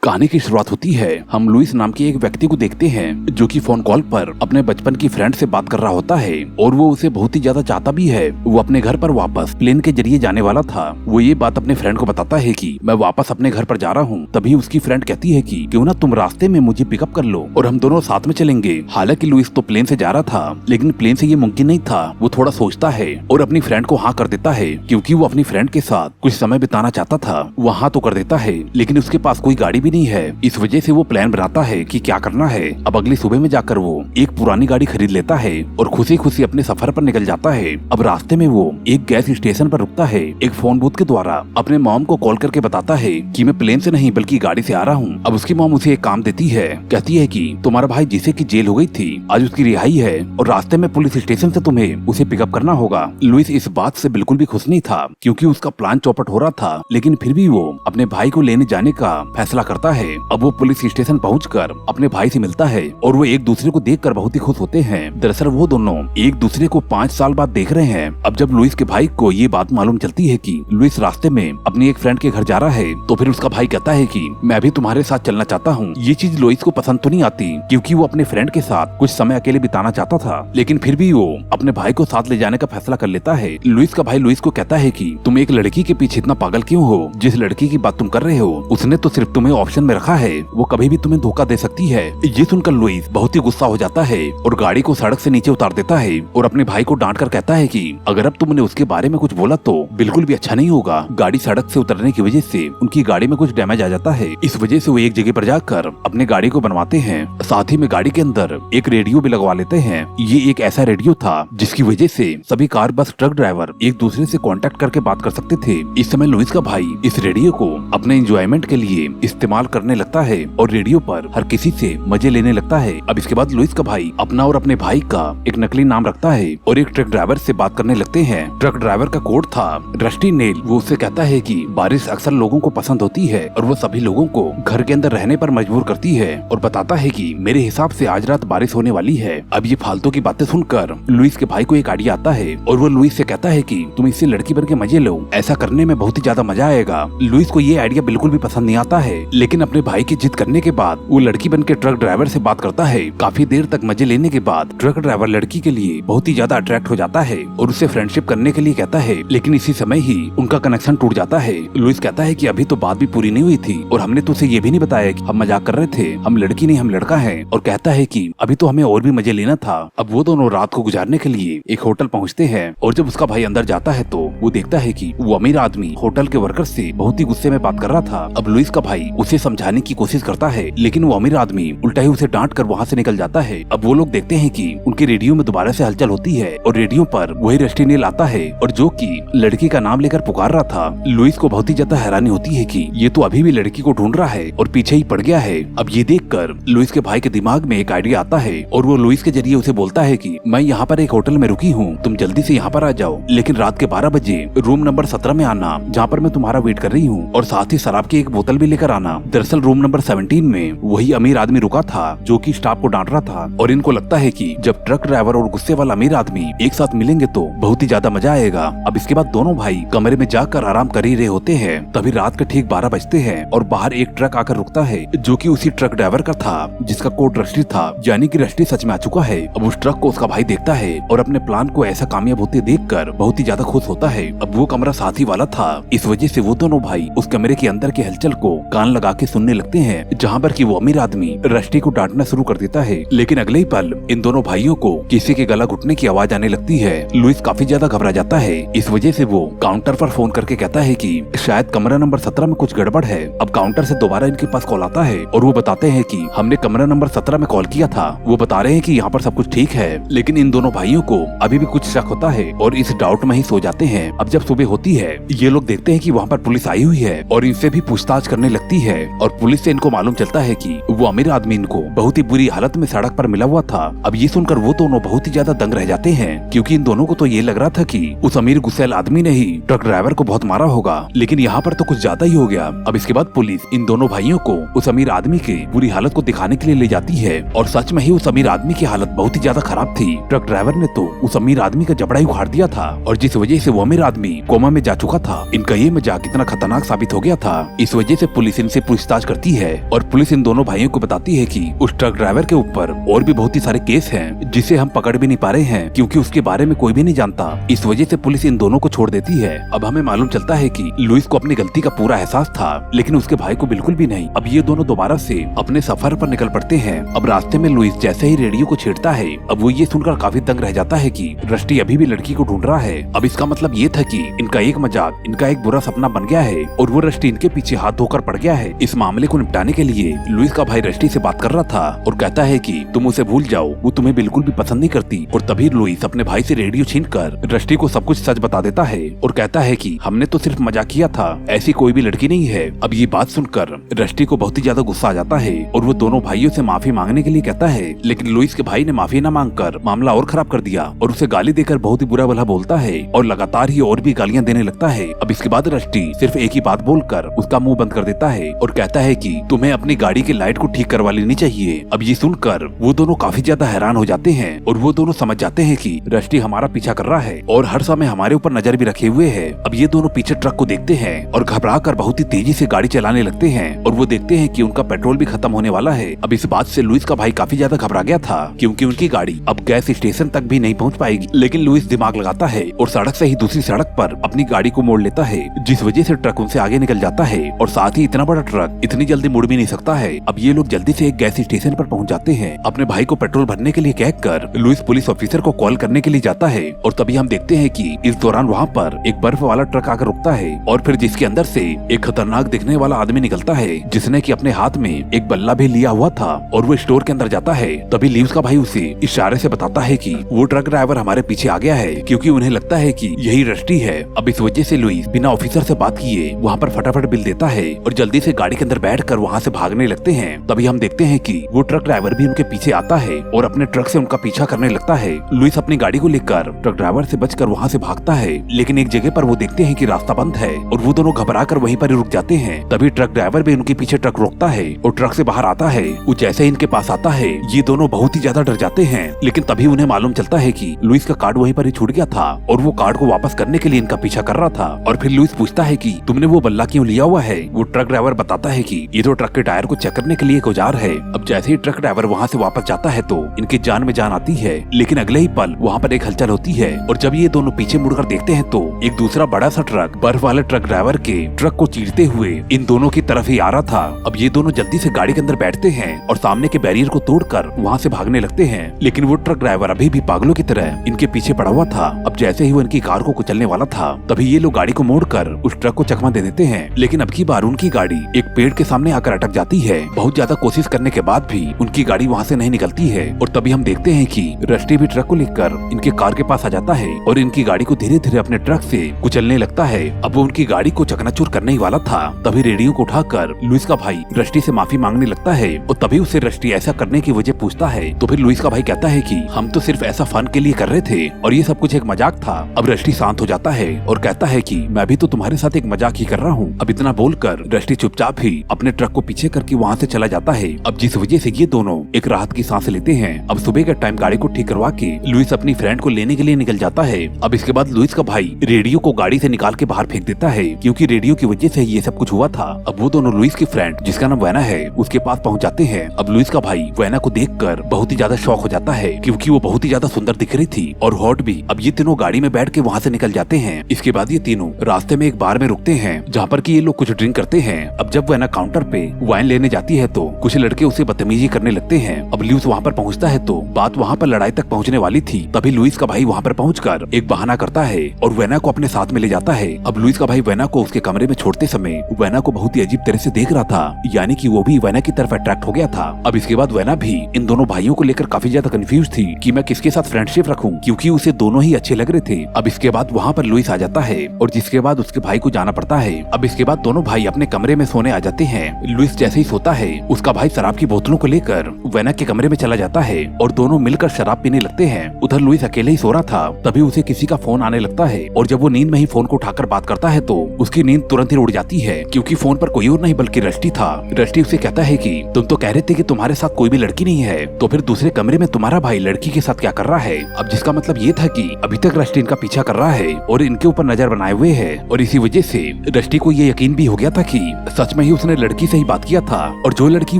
कहानी की शुरुआत होती है। हम लुइस नाम के एक व्यक्ति को देखते हैं जो कि फोन कॉल पर अपने बचपन की फ्रेंड से बात कर रहा होता है और वो उसे बहुत ही ज्यादा चाहता भी है। वो अपने घर पर वापस प्लेन के जरिए जाने वाला था। वो ये बात अपने फ्रेंड को बताता है कि मैं वापस अपने घर पर जा रहा हूँ। तभी उसकी फ्रेंड कहती है कि क्यों ना तुम रास्ते में मुझे पिकअप कर लो और हम दोनों साथ में चलेंगे। हालांकि लुइस तो प्लेन से जा रहा था, लेकिन प्लेन से ये मुमकिन नहीं था। वो थोड़ा सोचता है और अपनी फ्रेंड को हाँ कर देता है क्योंकि वो अपनी फ्रेंड के साथ कुछ समय बिताना चाहता था। वो हाँ तो कर देता है, लेकिन उसके पास कोई गाड़ी भी नहीं है। इस वजह से वो प्लान बनाता है कि क्या करना है। अब अगली सुबह में जाकर वो एक पुरानी गाड़ी खरीद लेता है और खुशी खुशी अपने सफर पर निकल जाता है। अब रास्ते में वो एक गैस स्टेशन पर रुकता है। एक फोन बूथ के द्वारा अपने मॉम को कॉल करके बताता है कि मैं प्लेन से नहीं बल्कि गाड़ी से आ रहा हूँ। अब उसकी मॉम उसे एक काम देती है, कहती है कि तुम्हारा भाई जिसे की जेल हो गई थी आज उसकी रिहाई है और रास्ते में पुलिस स्टेशन से तुम्हें उसे पिकअप करना होगा। लुइस इस बात से बिल्कुल भी खुश नहीं था क्योंकि उसका प्लान चौपट हो रहा था, लेकिन फिर भी वो अपने भाई को लेने जाने का फैसला करता है। अब वो पुलिस स्टेशन पहुंचकर अपने भाई से मिलता है और वो एक दूसरे को देखकर बहुत ही खुश होते हैं। दरअसल वो दोनों एक दूसरे को 5 साल बाद देख रहे हैं। अब जब लुइस के भाई को ये बात मालूम चलती है कि लुइस रास्ते में अपनी एक फ्रेंड के घर जा रहा है, तो फिर उसका भाई कहता है कि मैं भी तुम्हारे साथ चलना चाहता हूँ। ये चीज लुइस को पसंद तो नहीं आती क्योंकि वो अपने फ्रेंड के साथ कुछ समय अकेले बिताना चाहता था, लेकिन फिर भी वो अपने भाई को साथ ले जाने का फैसला कर लेता है। लुइस का भाई लुइस को कहता है कि तुम एक लड़की के पीछे इतना पागल क्यों हो? जिस लड़की की बात तुम कर रहे हो उसने तो सिर्फ तुम्हें ऑप्शन में रखा है, वो कभी भी तुम्हें धोखा दे सकती है। ये सुनकर लुइस बहुत ही गुस्सा हो जाता है और गाड़ी को सड़क से नीचे उतार देता है और अपने भाई को डांट कर कहता है कि अगर अब तुमने उसके बारे में कुछ बोला तो बिल्कुल भी अच्छा नहीं होगा। गाड़ी सड़क से उतरने की वजह से उनकी गाड़ी में कुछ डैमेज आ जाता है। इस वजह से वो एक जगह पर जाकर अपने गाड़ी को बनवाते हैं। साथ ही में गाड़ी के अंदर एक रेडियो भी लगवा लेते हैं। ये एक ऐसा रेडियो था जिसकी वजह से सभी कार बस ट्रक ड्राइवर एक दूसरे से कांटेक्ट करके बात कर सकते थे। इस समय लुइस का भाई इस रेडियो को अपने एंजॉयमेंट के लिए इस्तेमाल करने लगता है और रेडियो पर हर किसी से मजे लेने लगता है। अब इसके बाद लुइस का भाई अपना और अपने भाई का एक नकली नाम रखता है और एक ट्रक ड्राइवर से बात करने लगते हैं। ट्रक ड्राइवर का कोड था रस्टी नेल। वो उससे कहता है कि बारिश अक्सर लोगों को पसंद होती है और वो सभी लोगों को घर के अंदर रहने पर मजबूर करती है और बताता है कि मेरे हिसाब से आज रात बारिश होने वाली है। अब ये फालतू की बातें सुनकर लुइस के भाई को एक आइडिया आता है और वो लुइस से कहता है कि तुम इससे लड़की बन के मजे लो, ऐसा करने में बहुत ही ज्यादा मजा आएगा। लुइस को ये आइडिया बिल्कुल भी पसंद नहीं आता है, लेकिन अपने भाई की जिद करने के बाद वो लड़की बन के ट्रक ड्राइवर से बात करता है। काफी देर तक मजे लेने के बाद ट्रक ड्राइवर लड़की के लिए बहुत ही ज्यादा अट्रैक्ट हो जाता है और उससे फ्रेंडशिप करने के लिए कहता है, लेकिन इसी समय ही उनका कनेक्शन टूट जाता है। लुइस कहता है कि अभी तो बात भी पूरी नहीं हुई थी और हमने तो उसे ये भी नहीं बताया कि हम मजाक कर रहे थे, हम लड़की नहीं हम लड़का है, और कहता है कि अभी तो हमें और भी मजे लेना था। अब वो दोनों रात को गुजारने के लिए एक होटल पहुँचते हैं और जब उसका भाई अंदर जाता है तो वो देखता है कि वो अमीर आदमी होटल के वर्कर से बहुत ही गुस्से में बात कर रहा था। अब लुइस का भाई उसे समझाने की कोशिश करता है, लेकिन वो अमीर आदमी उल्टा ही उसे डांट कर वहाँ से निकल जाता है। अब वो लोग देखते हैं कि उनके रेडियो में दोबारा से हलचल होती है और रेडियो पर वही रस्टी नेल आता है और जो कि लड़की का नाम लेकर पुकार रहा था। लुइस को बहुत ही ज्यादा हैरानी होती है कि ये तो अभी भी लड़की को ढूंढ रहा है और पीछे ही पड़ गया है। अब ये देखकर लुइस के भाई के दिमाग में एक आइडिया आता है और वो लुइस के जरिए उसे बोलता है कि मैं यहाँ पर एक होटल में रुकी हूँ, तुम जल्दी से यहाँ पर आ जाओ, लेकिन रात के 12 बजे रूम नंबर 17 में आना जहाँ पर मैं तुम्हारा वेट कर रही हूँ, और साथ ही शराब की एक बोतल भी लेकर आना। दरअसल रूम नंबर 17 में वही अमीर आदमी रुका था जो कि स्टाफ को डांट रहा था और इनको लगता है कि जब ट्रक ड्राइवर और गुस्से वाला अमीर आदमी एक साथ मिलेंगे तो बहुत ही ज्यादा मजा आएगा। अब इसके बाद दोनों भाई कमरे में जाकर आराम कर ही रहे होते हैं, तभी रात के ठीक 12 बजते हैं और बाहर एक ट्रक आकर रुकता है जो कि उसी ट्रक ड्राइवर का था जिसका कोड रस्टी था, यानी कि रस्टी सच में आ चुका है। अब उस ट्रक को उसका भाई देखता है और अपने प्लान को ऐसा कामयाब होते देखकर बहुत ही ज्यादा खुश होता है। अब वो कमरा साथी वाला था, इस वजह से वो दोनों भाई उस कमरे के अंदर के हलचल को कान लगा के सुनने लगते हैं, जहाँ पर कि वो अमीर आदमी रस्टी को डांटना शुरू कर देता है। लेकिन अगले ही पल इन दोनों भाइयों को किसी के गला घुटने की आवाज आने लगती है। लुइस काफी ज्यादा घबरा जाता है, इस वजह से वो काउंटर पर फोन करके कहता है कि शायद कमरा नंबर 17 में कुछ गड़बड़ है। अब काउंटर से दोबारा इनके पास कॉल आता है और वो बताते हैं कि हमने कमरा नंबर 17 में कॉल किया था। वो बता रहे हैं कि यहाँ पर सब कुछ ठीक है, लेकिन इन दोनों भाइयों को अभी भी कुछ शक होता है और इस डाउट में ही सो जाते हैं। अब जब सुबह होती है ये लोग देखते हैं कि वहाँ पर पुलिस आई हुई है और इनसे भी पूछताछ करने लगती है और पुलिस से इनको मालूम चलता है कि वो अमीर आदमी इनको बहुत ही बुरी हालत में सड़क पर मिला हुआ था। अब ये सुनकर वो दोनों बहुत ही ज्यादा दंग रह जाते हैं क्योंकि इन दोनों को तो ये लग रहा था कि उस अमीर गुस्सैल आदमी ने ही ट्रक ड्राइवर को बहुत मारा होगा, लेकिन यहाँ पर तो कुछ ज्यादा ही हो गया। अब इसके बाद पुलिस इन दोनों भाइयों को उस अमीर आदमी की बुरी हालत को दिखाने के लिए ले जाती है और सच में ही उस अमीर आदमी की हालत बहुत ही ज्यादा खराब थी। ट्रक ड्राइवर ने तो उस अमीर आदमी का जबड़ा ही उखाड़ दिया था और जिस वजह से वो अमीर आदमी कोमा में जा चुका था। इनका ये मजाक इतना खतरनाक साबित हो गया था, इस वजह से पुलिस इनसे पूछताछ करती है और पुलिस इन दोनों भाइयों को बताती है कि उस ट्रक ड्राइवर के ऊपर और भी बहुत ही सारे केस हैं जिसे हम पकड़ भी नहीं पा रहे हैं क्योंकि उसके बारे में कोई भी नहीं जानता। इस वजह से पुलिस इन दोनों को छोड़ देती है। अब हमें मालूम चलता है कि लुइस को अपनी गलती का पूरा एहसास था, लेकिन उसके भाई को बिल्कुल भी नहीं। अब ये दोनों दोबारा से अपने सफर पर निकल पड़ते हैं। अब रास्ते में लुइस जैसे ही रेडियो को छेड़ता है, अब वो ये सुनकर काफी दंग रह जाता है कि रस्टी अभी भी लड़की को ढूंढ रहा है। अब इसका मतलब ये था कि इनका एक मजाक, इनका एक बुरा सपना बन गया है और वो रस्टी इनके पीछे हाथ धोकर पड़ गया है। इस मामले को निपटाने के लिए लुइस का भाई रस्टी से बात कर रहा था और कहता है कि तुम उसे भूल जाओ, वो तुम्हें बिल्कुल भी पसंद नहीं करती। और तभी लुइस अपने भाई से रेडियो छीनकर रस्टी को सब कुछ सच बता देता है और कहता है कि हमने तो सिर्फ मजाक किया था, ऐसी कोई भी लड़की नहीं है। अब ये बात सुनकर रस्टी को बहुत ही ज्यादा गुस्सा आ जाता है और वो दोनों भाइयों से माफी मांगने के लिए कहता है, लेकिन लुइस के भाई ने माफी न मांगकर मामला और खराब कर दिया और उसे गाली देकर बहुत ही बुरा भला बोलता है और लगातार ही और भी गालियां देने लगता है। अब इसके बाद रस्टी सिर्फ एक ही बात बोलकर उसका मुंह बंद कर देता है और कहता है कि तुम्हें अपनी गाड़ी की लाइट को ठीक करवा लेनी चाहिए। अब ये सुनकर वो दोनों काफी ज्यादा हैरान हो जाते हैं और वो दोनों समझ जाते हैं कि रस्टी हमारा पीछा कर रहा है और हर समय हमारे ऊपर नजर भी रखे हुए है। अब ये दोनों पीछे ट्रक को देखते हैं और घबरा कर बहुत ही तेजी से गाड़ी चलाने लगते हैं और वो देखते हैं कि उनका पेट्रोल भी खत्म होने वाला है। अब इस बात से लुइस का भाई काफी ज्यादा घबरा गया था क्योंकि उनकी गाड़ी अब गैस स्टेशन तक भी नहीं पहुंच पाएगी। लेकिन लुइस दिमाग लगाता है और सड़क से ही दूसरी सड़क पर अपनी गाड़ी को मोड़ लेता है, जिस वजह से ट्रक उनसे आगे निकल जाता है और साथ ही इतना बड़ा ट्रक इतनी जल्दी मुड़ भी नहीं सकता है। अब ये लोग जल्दी से एक गैस स्टेशन पर पहुंच जाते हैं। अपने भाई को पेट्रोल भरने के लिए कहकर लुइस पुलिस ऑफिसर को कॉल करने के लिए जाता है और तभी हम देखते हैं कि इस दौरान वहाँ पर एक बर्फ वाला ट्रक आकर रुकता है और फिर जिसके अंदर से एक खतरनाक दिखने वाला आदमी निकलता है जिसने कि अपने हाथ में एक बल्ला भी लिया हुआ था और वो स्टोर के अंदर जाता है। तभी लुइस का भाई उसे इशारे से बताता है कि वो ट्रक ड्राइवर हमारे पीछे आ गया है क्योंकि उन्हें लगता है कि यही रस्टी है। अब इस वजह से लुइस बिना ऑफिसर से बात किए वहाँ पर फटाफट बिल देता है और जल्दी से गाड़ी के अंदर बैठकर वहाँ से भागने लगते हैं। तभी हम देखते हैं कि वो ट्रक ड्राइवर भी उनके पीछे आता है और अपने ट्रक से उनका पीछा करने लगता है। लुइस अपनी गाड़ी को लेकर ट्रक ड्राइवर से बचकर वहाँ से भागता है, लेकिन एक जगह पर वो देखते हैं कि रास्ता बंद है और वो दोनों घबराकर वहीं पर रुक जाते हैं। तभी ट्रक ड्राइवर भी उनके पीछे ट्रक रोकता है और ट्रक से बाहर आता है। वो जैसे ही इनके पास आता है ये दोनों बहुत ही ज्यादा डर जाते हैं, लेकिन तभी उन्हें मालूम चलता है कि लुइस का कार्ड वहीं पर ही छूट गया था और वो कार्ड को वापस करने के लिए इनका पीछा कर रहा था। और फिर लुइस पूछता है कि तुमने वो बल्ला क्यों लिया हुआ है? वो ट्रक ड्राइवर बताता है कि ये तो ट्रक के टायर को चेक करने के लिए एक औजार है। अब जैसे ही ट्रक ड्राइवर वहाँ से वापस जाता है तो इनकी जान में जान आती है, लेकिन अगले ही पल वहाँ पर एक हलचल होती है और जब ये दोनों पीछे मुड़कर देखते हैं तो एक दूसरा बड़ा सा ट्रक बर्फ वाले ट्रक ड्राइवर के ट्रक को चीरते हुए इन दोनों की तरफ ही आ रहा था। अब ये दोनों जल्दी से गाड़ी के अंदर बैठते हैं और सामने के बैरियर को तोड़कर वहाँ से भागने लगते हैं, लेकिन वो ट्रक ड्राइवर अभी भी पागलों की तरह इनके पीछे पड़ा हुआ था। अब जैसे ही वो इनकी कार को कुचलने वाला था तभी ये लोग गाड़ी को मोड़कर उस ट्रक को चकमा दे देते हैं, लेकिन अब की बार उनकी गाड़ी एक पेड़ के सामने आकर अटक जाती है। बहुत ज्यादा कोशिश करने के बाद भी उनकी गाड़ी वहाँ से नहीं निकलती है और तभी हम देखते हैं कि रस्टी भी ट्रक को लेकर इनके कार के पास आ जाता है और इनकी गाड़ी को धीरे धीरे अपने ट्रक से कुचलने लगता है। अब वो उनकी गाड़ी को चकनाचूर करने ही वाला था, तभी रेडियो को उठाकर लुइस का भाई रस्टी से माफी मांगने लगता है और तभी उसे रस्टी ऐसा करने की वजह पूछता है। तो फिर लुइस का भाई कहता है कि हम तो सिर्फ ऐसा फन के लिए कर रहे थे और ये सब कुछ एक मजाक था। अब रस्टी शांत हो जाता है और कहता है कि मैं भी तो तुम्हारे साथ एक मजाक ही कर रहा हूँ। अब इतना बोलकर रस्टी चुपचाप ही अपने ट्रक को पीछे करके वहाँ से चला जाता है। अब जिस वजह से ये दोनों एक राहत की सांस लेते हैं। अब सुबह का टाइम गाड़ी को ठीक करवा के लुइस अपनी फ्रेंड को लेने के लिए निकल जाता है। अब इसके बाद लुइस का भाई रेडियो को गाड़ी से निकाल के बाहर फेंक देता है क्योंकि रेडियो की वजह से ये सब कुछ हुआ था। अब वो दोनों लुइस की फ्रेंड जिसका नाम वैना है उसके पास पहुंच जाते हैं। अब लुइस का भाई वैना को देखकर बहुत ही ज्यादा शॉक हो जाता है क्योंकि वो बहुत ही ज्यादा सुंदर दिख रही थी और हॉट भी। अब ये तीनों गाड़ी में बैठ के वहाँ से निकल जाते हैं। इसके बाद ये तीनों रास्ते में एक बार में रुकते हैं जहाँ पर कि ये लोग कुछ ड्रिंक करते हैं। अब जब वैना काउंटर पे वाइन लेने जाती है तो कुछ लड़के उसे बदतमीजी करने लगते हैं। अब लुइस वहाँ पर पहुँचता है तो बात वहाँ पर लड़ाई तक पहुँचने वाली थी। तभी लुइस का भाई वहाँ पर पहुँचकर एक बहाना करता है और वैना को अपने साथ में ले जाता है। अब लुइस का भाई वैना को उसके कमरे में छोड़ते समय वैना को बहुत ही अजीब तरह से देख रहा था, यानी कि वो भी वैना की तरफ अट्रैक्ट हो गया था। अब इसके बाद वैना भी इन दोनों भाइयों को लेकर काफी ज्यादा कंफ्यूज थी कि मैं किसके साथ फ्रेंडशिप रखूं क्योंकि उसे दोनों ही अच्छे लग रहे थे। अब इसके बाद वहाँ पर लुइस आ जाता है और जिसके बाद उसके भाई को जाना पड़ता है। अब इसके बाद दोनों भाई अपने कमरे में सोने आ जाते हैं। लुइस जैसे ही सोता है उसका भाई शराब की बोतलों को लेकर वैना के कमरे में चला जाता है और दोनों मिलकर शराब पीने लगते हैं। उधर लुइस अकेले ही सो रहा था, तभी उसे किसी का फोन आने लगता है और जब वो नींद में ही फोन को उठाकर बात करता है तो उसकी नींद तुरंत ही उड़ जाती है क्योंकि फोन पर कोई और नहीं बल्कि रस्टी था। रस्टी उसे कहता है कि तुम तो कह रहे थे कि तुम्हारे साथ कोई भी लड़की नहीं है, तो फिर दूसरे कमरे में तुम्हारा भाई लड़की के साथ क्या कर रहा है? अब जिसका मतलब ये था कि अभी तक रस्टी इनका पीछा कर रहा है और इनके ऊपर नजर बनाए हुए है और इसी वजह से रस्टी को ये यकीन भी हो गया था कि सच में ही उसने लड़की से ही बात किया था और जो लड़की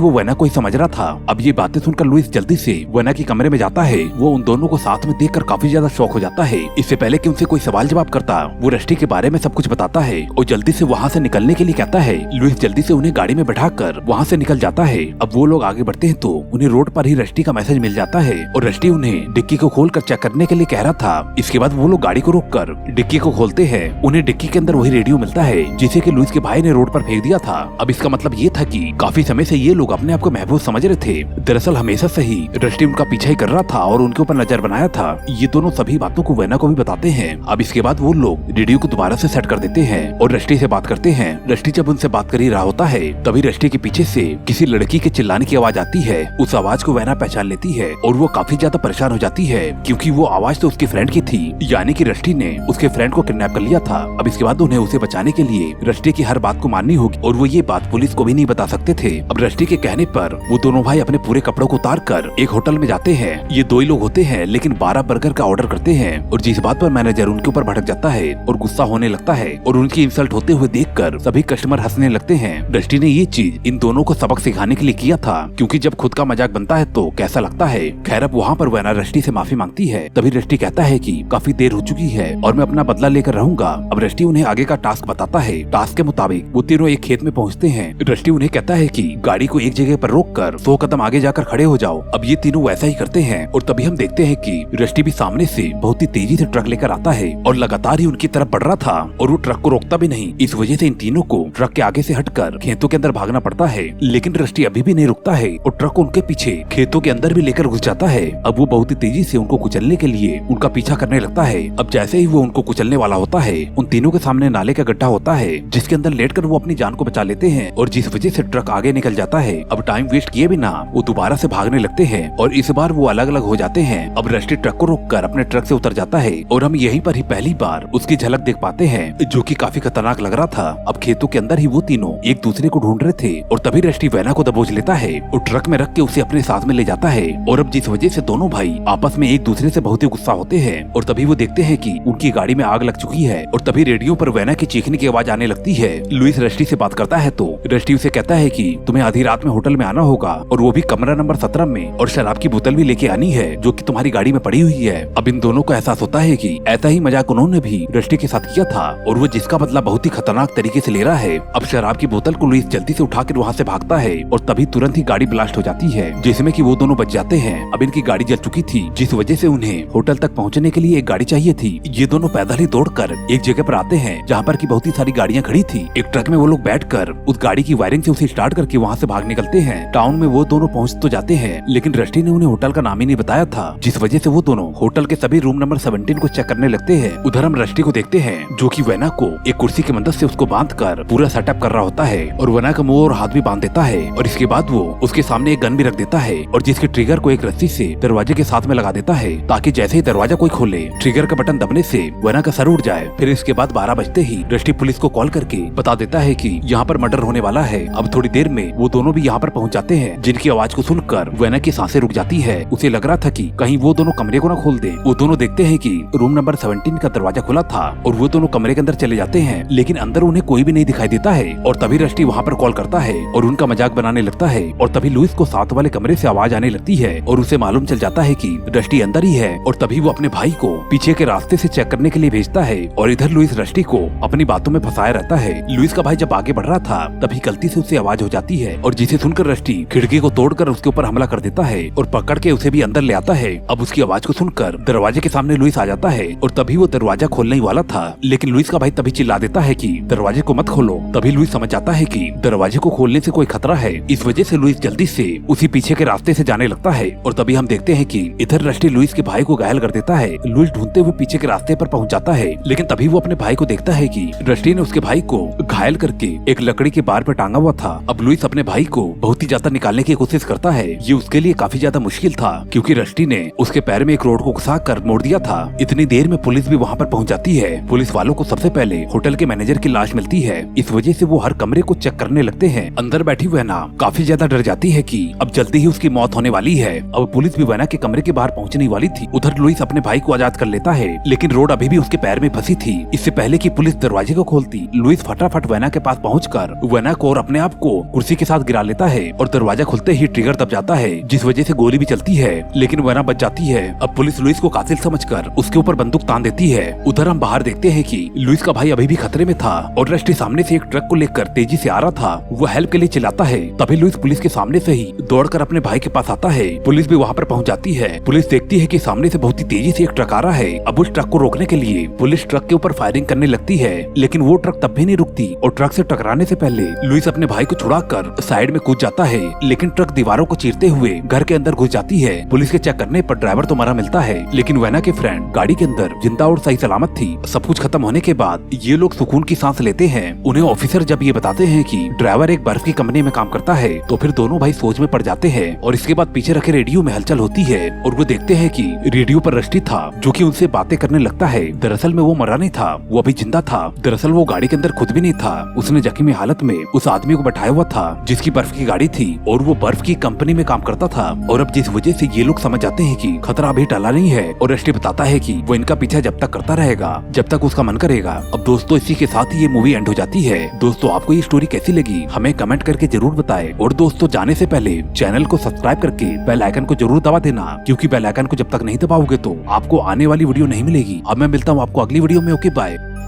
वो वैना को ही समझ रहा था। अब ये बातें सुनकर लुइस जल्दी से वैना के कमरे में जाता है। वो उन दोनों को साथ में देखकर काफी ज्यादा शॉक हो जाता है। इससे पहले कि उनसे कोई सवाल जवाब करता, वो रस्टी के बारे में सब कुछ बताता है और जल्दी से वहाँ से निकलने के लिए कहता है। लुइस जल्दी से उन्हें गाड़ी में बैठाकर वहाँ से निकल जाता है। अब वो लोग आगे बढ़ते हैं तो उन्हें रोड पर ही रस्टी का मैसेज मिल जाता है और रस्टी उन्हें डिक्की को खोलकर चेक करने के लिए कह रहा था। इसके बाद वो लोग गाड़ी को रोककर डिक्की को खोलते हैं। उन्हें डिक्की के अंदर वही रेडियो मिलता है जिसे कि लुइस के भाई ने रोड पर फेंक दिया था। अब इसका मतलब ये था कि काफी समय से ये लोग अपने आप को महफूज समझ रहे थे। दरअसल हमेशा से ही रस्टी उनका पीछा ही कर रहा था और उनके ऊपर नजर बनाया था। ये दोनों सभी बातों को वैना को भी बताते हैं। अब इसके बाद वो लोग रेडियो को दोबारा से सेट कर देते हैं और रस्टी से बात करते हैं। रस्टी जब उनसे बात कर ही रहा होता है तभी रस्टी के पीछे से किसी लड़की के चिल्लाने की आवाज आती है। उस आवाज को वैना पहचान लेती है और वो काफी ज्यादा परेशान हो जाती है क्योंकि वो आवाज तो उसकी फ्रेंड की थी, यानी कि रस्टी ने उसके फ्रेंड को किडनैप कर लिया था। अब इसके बाद उन्हें उसे बचाने के लिए रस्टी की हर बात को माननी होगी और वो ये बात पुलिस को भी नहीं बता सकते थे। अब रस्टी के कहने पर वो दोनों भाई अपने पूरे कपड़ों को उतार कर एक होटल में जाते हैं। ये दो ही लोग होते हैं लेकिन 12 बर्गर का ऑर्डर करते हैं और जिस बात पर मैनेजर उनके ऊपर भड़क जाता है और गुस्सा होने लगता है और उनकी इंसल्ट होते हुए देखकर सभी कस्टमर हंसने लगते हैं। रस्टी ने ये चीज इन दोनों को सबक सिखाने के लिए किया था क्योंकि जब खुद का मजाक बनता है तो कैसा लगता है। खैर अब वहाँ पर वैना रस्टी से माफी मांगती है। तभी रस्टी कहता है कि काफी देर हो चुकी है और मैं अपना बदला लेकर रहूंगा। अब रस्टी उन्हें आगे का टास्क बताता है। टास्क के मुताबिक वो तीनों एक खेत में पहुँचते हैं। रस्टी उन्हें कहता है कि गाड़ी को एक जगह पर रोककर 100 कदम आगे जाकर खड़े हो जाओ। अब ये तीनों वैसा ही करते हैं और तभी हम देखते हैं कि रस्टी भी सामने से बहुत ही तेजी से ट्रक लेकर आता है और लगातार ही उनकी तरफ बढ़ रहा था और वो ट्रक को रोकता भी नहीं। इस वजह से इन तीनों को ट्रक के आगे से हटकर खेतों के अंदर भागना पड़ता है, लेकिन रस्टी अभी भी नहीं रुकता है और ट्रक उनके पीछे खेतों के अंदर भी लेकर घुस जाता है। अब वो बहुत ही तेजी से उनको कुचलने के लिए उनका पीछा करने लगता है। अब जैसे ही वो उनको कुचलने वाला होता है उन तीनों के सामने नाले का गड्ढा होता है जिसके अंदर लेटकर वो अपनी जान को बचा लेते हैं और जिस वजह से ट्रक आगे निकल जाता है। अब टाइम वेस्ट किए बिना वो दोबारा से भागने लगते हैं और इस बार वो अलग अलग हो जाते हैं। अब रस्टी ट्रक को रोककर अपने ट्रक से उतर जाता है और हम यहीं पर ही पहली बार उसकी झलक देख पाते हैं जो कि काफी खतरनाक लग रहा था। अब खेतों के अंदर ही वो तीनों एक दूसरे को ढूंढ रहे थे और तभी रस्टी वैना को दबोच लेता है और ट्रक में रख के उसे अपने साथ में ले जाता है। और अब जिस वजह से दोनों भाई आपस में एक दूसरे से बहुत ही गुस्सा होते हैं और तभी वो देखते हैं कि उनकी गाड़ी में आग लग चुकी है और तभी रेडियो पर वैना की चीखने की आवाज आने लगती है। लुइस रस्टी से बात करता है तो रस्टी उसे कहता है कि तुम्हें आधी रात में होटल में आना होगा और वो भी कमरा नंबर 17 में और शराब की बोतल भी लेके आनी है जो कि तुम्हारी गाड़ी में पड़ी हुई है। अब इन दोनों को एहसास होता है कि ऐसा ही मजाक उन्होंने भी रस्टी के साथ किया था और वो जिसका बदला बहुत ही खतरनाक तरीके से ले रहा है। अब शराब की बोतल को लुइस जल्दी से उठाकर वहाँ से भागता है और तभी तुरंत ही गाड़ी ब्लास्ट हो जाती है जिसमें कि वो दोनों बच जाते हैं। अब इनकी गाड़ी जल चुकी थी जिस वजह से उन्हें होटल तक पहुँचने के लिए एक गाड़ी चाहिए थी। ये दोनों पैदल ही दौड़कर एक जगह पर आते हैं जहाँ पर की बहुत ही सारी गाड़ियाँ खड़ी थी। एक ट्रक में वो लोग बैठकर उस गाड़ी की वायरिंग से उसे स्टार्ट करके वहाँ से भाग निकलते हैं। टाउन में वो दोनों पहुँच तो जाते हैं लेकिन रस्टी ने उन्हें होटल का नाम ही नहीं बताया था जिस वजह से वो दोनों होटल के सभी रूम नंबर 17 को चेक करने लगते हैं। उधर हम रस्टी को देखते हैं जो कि वैना को एक कुर्सी की मदद से उसको बांधकर पूरा सेटअप कर रहा होता है और वैना का मुंह और हाथ भी बांध देता है और इसके बाद वो उसके सामने एक गन भी रख देता है और जिसके ट्रिगर को एक रस्सी से दरवाजे के साथ में लगा देता है ताकि जैसे ही दरवाजा कोई खोले ट्रिगर का बटन दबने से वैना का सर उड़ जाए। फिर इसके बाद 12 बजते ही रस्टी पुलिस को कॉल करके बता देता है कि यहाँ पर मर्डर होने वाला है। अब थोड़ी देर में वो दोनों भी यहाँ पर पहुँच जाते हैं जिनकी आवाज को सुनकर वैना की सांसें रुक जाती है। उसे लग रहा था कि कहीं वो दोनों कमरे को न खोल दे। वो दोनों देखते हैं कि रूम नंबर 17 का दरवाजा खुला था और वो दोनों कमरे के अंदर चले जाते हैं लेकिन अंदर उन्हें कोई भी नहीं दिखाई देता है। और तभी रस्टी वहाँ पर कॉल करता है और उनका मजाक बनाने लगता है और तभी लुइस को साथ वाले कमरे से आवाज आने लगती है और उसे मालूम चल जाता है कि रस्टी अंदर ही है। और तभी वो अपने भाई को पीछे के रास्ते से चेक करने के लिए भेजता है और इधर लुइस रस्टी को अपनी बातों में फंसाया रहता है। लुइस का भाई जब आगे बढ़ रहा था तभी गलती से उससे आवाज हो जाती है और जिसे सुनकर रस्टी खिड़की को तोड़कर उसके ऊपर हमला कर देता है और पकड़ के उसे भी अंदर ले आता है। अब उसकी आवाज को सुनकर दरवाजे के सामने लुइस आ जाता है और तभी वो दरवाजा खोलने ही वाला था लेकिन लुइस का भाई तभी चिल्ला देता है कि दरवाजे को मत खोलो। तभी लुइस समझ जाता है कि दरवाजे को खोलने से कोई खतरा है। इस वजह से लुइस जल्दी से उसी पीछे के रास्ते से जाने लगता है और तभी हम देखते हैं कि इधर रस्टी लुइस के भाई को घायल कर देता है। लुइस ढूंढते हुए पीछे के रास्ते पर पहुंच जाता है लेकिन तभी वो अपने भाई को देखता है कि रस्टी ने उसके भाई को घायल करके एक लकड़ी के बार पे टांगा हुआ था। अब लुइस अपने भाई को बहुत ही ज्यादा निकालने की कोशिश करता है। ये उसके लिए काफी ज्यादा मुश्किल था क्योंकि रस्टी ने उसके पैर में एक रोड को घुसा कर मोड़ दिया था। इतनी देर में पुलिस भी वहाँ पर पहुँच जाती है। पुलिस वालों को सबसे पहले होटल के मैनेजर की लाश मिलती है। इस वजह से वो हर कमरे को चेक करने लगते हैं। अंदर बैठी वैना काफी ज्यादा डर जाती है कि अब जल्दी ही उसकी मौत होने वाली है। अब पुलिस भी वैना के कमरे के बाहर पहुंचने वाली थी। उधर लुइस अपने भाई को आजाद कर लेता है लेकिन रोड अभी भी उसके पैर में फंसी थी। इससे पहले कि पुलिस दरवाजे को खोलती लुइस फटाफट वैना के पास पहुंचकर कर वेना को और अपने आप को कुर्सी के साथ गिरा लेता है और दरवाजा खुलते ही ट्रिगर दब जाता है, जिस वजह से गोली भी चलती है, लेकिन वेना बच जाती है। अब पुलिस लुइस को कातिल समझकर उसके ऊपर बंदूक तान देती है। उधर हम बाहर देखते हैं कि लुइस का भाई अभी भी खतरे में था और रस्टी सामने से एक ट्रक को लेकर तेजी से आ रहा था। वो हेल्प के लिए चिल्लाता है, तभी लुइस पुलिस के सामने से ही दौड़कर अपने भाई के पास आता है। पुलिस भी वहाँ पर पहुँच जाती है। पुलिस देखती है कि सामने से बहुत ही तेजी से एक ट्रक आ रहा है। अब उस ट्रक को रोकने के लिए पुलिस ट्रक के ऊपर फायरिंग करने लगती है, लेकिन वो ट्रक तब भी नहीं रुकती और ट्रक से टकराने से पहले लुइस अपने भाई को छुड़ाकर साइड में कूद जाता है, लेकिन ट्रक दीवारों को चीरते हुए घर के अंदर घुस जाती है। पुलिस के चेक करने पर ड्राइवर तो मरा मिलता है, लेकिन वेना के फ्रेंड गाड़ी के अंदर जिंदा और सही सलामत थी। सब कुछ खत्म होने के बाद ये लोग सुकून की सांस लेते हैं। उन्हें ऑफिसर जब ये बताते हैं कि ड्राइवर एक बर्फ की कंपनी में काम करता है, तो फिर दोनों भाई सोच में पड़ जाते हैं। और इसके बाद पीछे रखे रेडियो में हलचल होती है और वो देखते हैं कि रेडियो पर रस्टी था, जो कि उनसे बातें करने लगता है। दरअसल में वो मरा नहीं था, वो अभी जिंदा था। दरअसल वो गाड़ी के अंदर खुद भी नहीं था, उसने जख्मी हालत में उस आदमी को बैठाया हुआ था जिसकी बर्फ की गाड़ी थी और वो बर्फ की कंपनी में काम करता था। और अब जिस वजह से ये लोग समझ जाते हैं कि खतरा अभी टला नहीं है और रस्टी बताता है कि वो इनका पीछा जब तक करता रहेगा जब तक उसका मन करेगा। अब दोस्तों इसी के साथ ही ये मूवी एंड हो जाती है। दोस्तों आपको ये स्टोरी कैसी लगी हमें कमेंट करके जरूर बताएं। और दोस्तों जाने से पहले चैनल को सब्सक्राइब करके बेल आइकन को जरूर दबा देना, क्योंकि बेल आइकन को जब तक नहीं दबाओगे तो आपको आने वाली वीडियो नहीं मिलेगी। अब मैं मिलता हूँ आपको अगली वीडियो में। Okay bye.